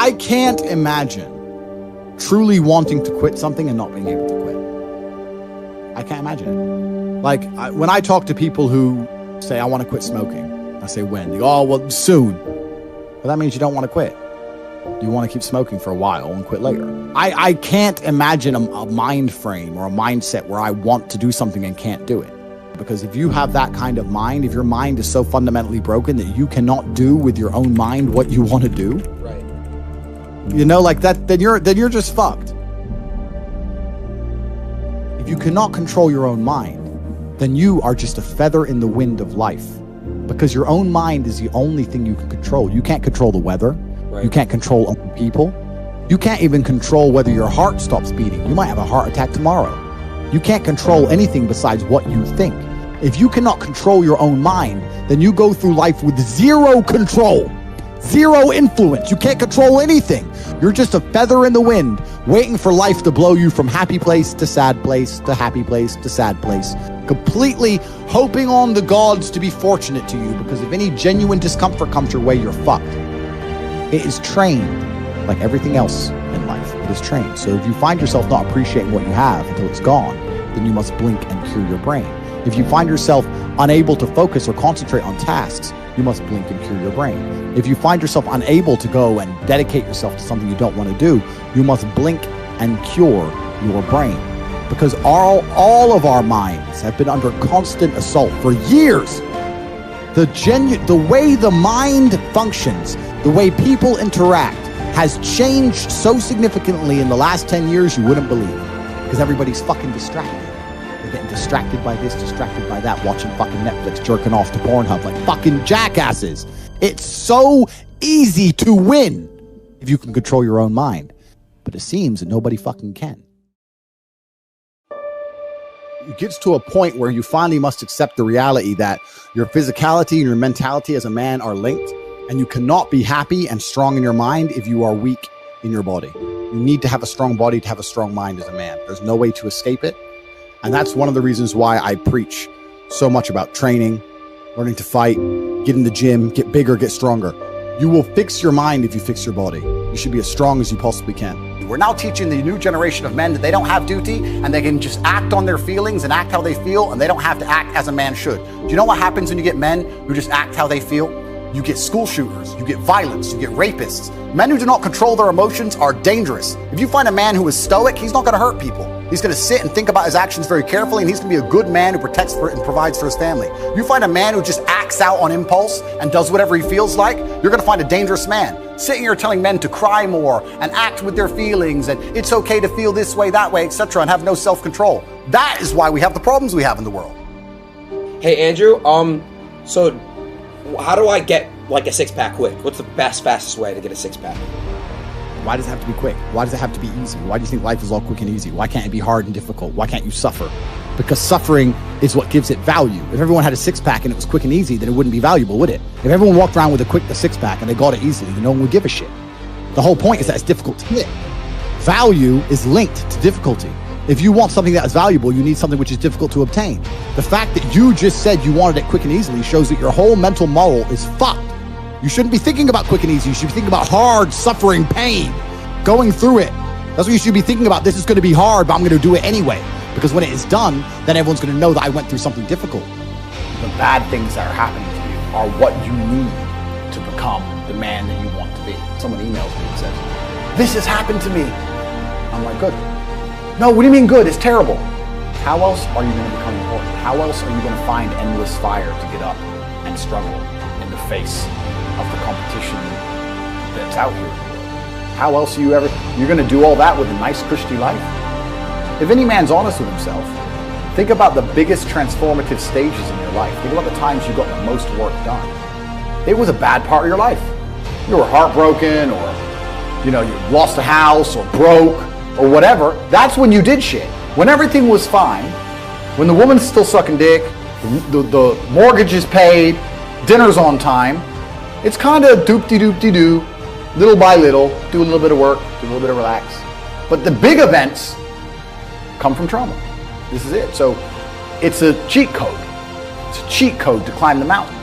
I can't imagine truly wanting to quit something and not being able to quit. I can't imagine it. Like, when I talk to people who say, I want to quit smoking, I say, when? They go, oh, well, soon. But that means you don't want to quit. You want to keep smoking for a while and quit later. I can't imagine a mind frame or a mindset where I want to do something and can't do it. Because if you have that kind of mind, if your mind is so fundamentally broken that you cannot do with your own mind what you want to do, right? You know, like that, then you're just fucked. If you cannot control your own mind, then you are just a feather in the wind of life. Because your own mind is the only thing you can control. You can't control the weather. Right. You can't control other people. You can't even control whether your heart stops beating. You might have a heart attack tomorrow. You can't control anything besides what you think. If you cannot control your own mind, then you go through life with zero control, zero influence. You can't control anything. You're just a feather in the wind, waiting for life to blow you from happy place to sad place to happy place to sad place, completely hoping on the gods to be fortunate to you, because if any genuine discomfort comes your way, you're fucked. It is trained like everything else in life. It is trained. So if you find yourself not appreciating what you have until it's gone, then you must blink and cure your brain. If you find yourself unable to focus or concentrate on tasks, you must blink and cure your brain. If you find yourself unable to go and dedicate yourself to something you don't want to do, you must blink and cure your brain. Because all of our minds have been under constant assault for years. The way the mind functions, the way people interact, has changed so significantly in the last 10 years you wouldn't believe. Because everybody's fucking distracted. They're getting distracted by this, distracted by that, watching fucking Netflix, jerking off to Pornhub like fucking jackasses. It's so easy to win if you can control your own mind. But it seems that nobody fucking can. It gets to a point where you finally must accept the reality that your physicality and your mentality as a man are linked. And you cannot be happy and strong in your mind if you are weak in your body. You need to have a strong body to have a strong mind as a man. There's no way to escape it. And that's one of the reasons why I preach so much about training, learning to fight, get in the gym, get bigger, get stronger. You will fix your mind if you fix your body. You should be as strong as you possibly can. We're now teaching the new generation of men that they don't have duty and they can just act on their feelings and act how they feel, and they don't have to act as a man should. Do you know what happens when you get men who just act how they feel? You get school shooters, you get violence, you get rapists. Men who do not control their emotions are dangerous. If you find a man who is stoic, he's not going to hurt people. He's going to sit and think about his actions very carefully, and he's going to be a good man who protects and provides for his family. You find a man who just acts out on impulse and does whatever he feels like, you're going to find a dangerous man. Sitting here telling men to cry more and act with their feelings and it's okay to feel this way, that way, etc., and have no self-control. That is why we have the problems we have in the world. Hey, Andrew, so how do I get like a six-pack quick? What's the fastest way to get a six-pack? Why does it have to be quick? Why does it have to be easy? Why do you think life is all quick and easy? Why can't it be hard and difficult? Why can't you suffer? Because suffering is what gives it value. If everyone had a six-pack and it was quick and easy, then it wouldn't be valuable, would it? If everyone walked around with a six-pack and they got it easily, then no one would give a shit. The whole point is that it's difficult to get. Value is linked to difficulty. If you want something that is valuable, you need something which is difficult to obtain. The fact that you just said you wanted it quick and easily shows that your whole mental model is fucked. You shouldn't be thinking about quick and easy. You should be thinking about hard, suffering, pain, going through it. That's what you should be thinking about. This is going to be hard, but I'm going to do it anyway. Because when it is done, then everyone's going to know that I went through something difficult. The bad things that are happening to you are what you need to become the man that you want to be. Someone emails me and says, "This has happened to me." I'm like, good. No, what do you mean good? It's terrible. How else are you going to become important? How else are you going to find endless fire to get up and struggle in the face of the competition that's out here? How else are you're going to do all that with a nice, cushy life? If any man's honest with himself, think about the biggest transformative stages in your life. Think about the times you got the most work done. It was a bad part of your life. You were heartbroken, or you lost a house, or broke, or whatever. That's when you did shit. When everything was fine, when the woman's still sucking dick, the mortgage is paid, dinner's on time, it's kind of doop-de-doop-de-doo, little by little, do a little bit of work, do a little bit of relax. But the big events come from trauma. This is it. So it's a cheat code. It's a cheat code to climb the mountain.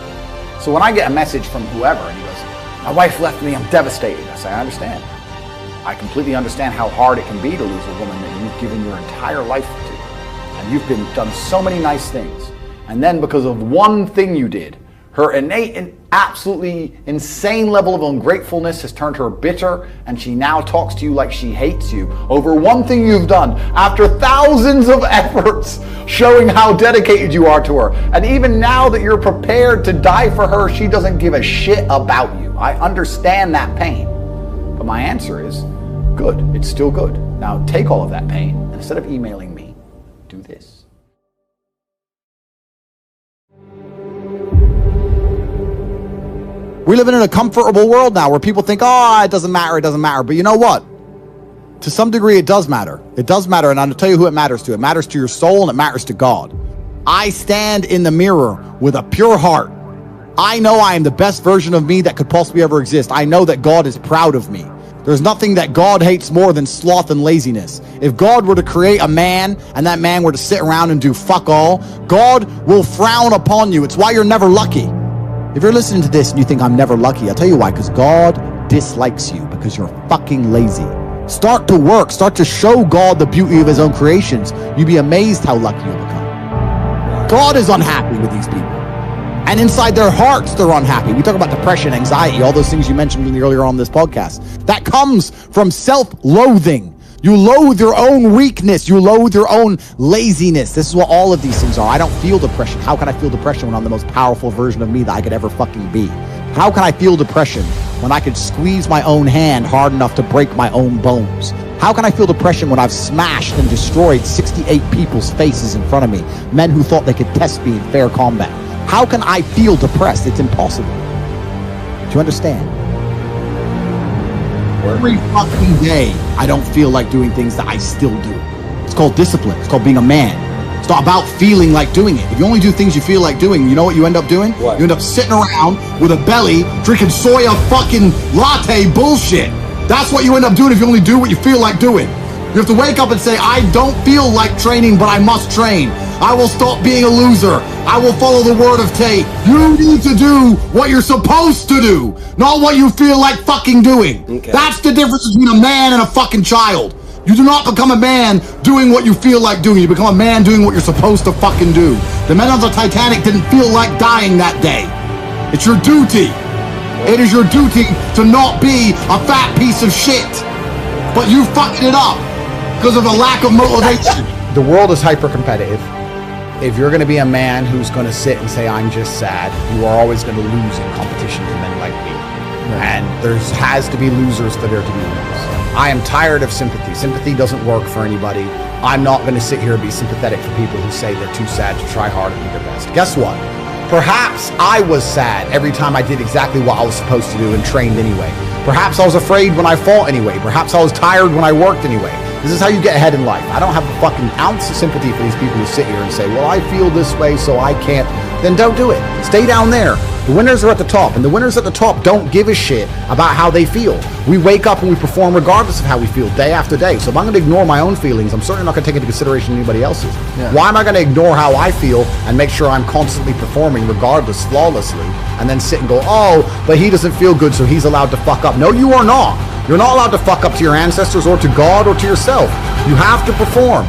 So when I get a message from whoever and he goes, My wife left me, I'm devastated. I say, I understand. I completely understand how hard it can be to lose a woman that you've given your entire life to. And you've done so many nice things. And then because of one thing you did, her innate and absolutely insane level of ungratefulness has turned her bitter, and she now talks to you like she hates you over one thing you've done after thousands of efforts showing how dedicated you are to her. And even now that you're prepared to die for her, she doesn't give a shit about you. I understand that pain. But my answer is, good, it's still good. Now take all of that pain, and instead of emailing me, do this. We live in a comfortable world now where people think, oh, it doesn't matter, it doesn't matter. But you know what? To some degree, it does matter. It does matter, and I'll tell you who it matters to. It matters to your soul, and it matters to God. I stand in the mirror with a pure heart. I know I am the best version of me that could possibly ever exist. I know that God is proud of me. There's nothing that God hates more than sloth and laziness. If God were to create a man, and that man were to sit around and do fuck all, God will frown upon you. It's why you're never lucky. If you're listening to this and you think I'm never lucky, I'll tell you why, because God dislikes you because you're fucking lazy. Start to work. Start to show God the beauty of his own creations. You'd be amazed how lucky you'll become. God is unhappy with these people. And inside their hearts, they're unhappy. We talk about depression, anxiety, all those things you mentioned earlier on this podcast. That comes from self-loathing. You loathe your own weakness. You loathe your own laziness. This is what all of these things are. I don't feel depression. How can I feel depression when I'm the most powerful version of me that I could ever fucking be? How can I feel depression when I could squeeze my own hand hard enough to break my own bones? How can I feel depression when I've smashed and destroyed 68 people's faces in front of me? Men who thought they could test me in fair combat. How can I feel depressed? It's impossible. Do you understand? Every fucking day, I don't feel like doing things that I still do. It's called discipline. It's called being a man. It's not about feeling like doing it. If you only do things you feel like doing, you know what you end up doing? What? You end up sitting around with a belly, drinking soya fucking latte bullshit. That's what you end up doing if you only do what you feel like doing. You have to wake up and say, I don't feel like training, but I must train. I will stop being a loser. I will follow the word of Tate. You need to do what you're supposed to do, not what you feel like fucking doing. Okay. That's the difference between a man and a fucking child. You do not become a man doing what you feel like doing. You become a man doing what you're supposed to fucking do. The men on the Titanic didn't feel like dying that day. It's your duty. It is your duty to not be a fat piece of shit. But you fucking it up because of a lack of motivation. The world is hyper-competitive. If you're going to be a man who's going to sit and say, I'm just sad, you are always going to lose in competition to men like me. Right. And there has to be losers for there to be winners. I am tired of sympathy. Sympathy doesn't work for anybody. I'm not going to sit here and be sympathetic for people who say they're too sad to try hard and do their best. Guess what? Perhaps I was sad every time I did exactly what I was supposed to do and trained anyway. Perhaps I was afraid when I fought anyway. Perhaps I was tired when I worked anyway. This is how you get ahead in life. I don't have a fucking ounce of sympathy for these people who sit here and say, well, I feel this way, so I can't. Then don't do it. Stay down there. The winners are at the top, and the winners at the top don't give a shit about how they feel. We wake up and we perform regardless of how we feel day after day. So if I'm going to ignore my own feelings, I'm certainly not going to take into consideration anybody else's. Yeah. Why am I going to ignore how I feel and make sure I'm constantly performing regardless, flawlessly, and then sit and go, oh, but he doesn't feel good, so he's allowed to fuck up. No, you are not. You're not allowed to fuck up to your ancestors or to God or to yourself. You have to perform.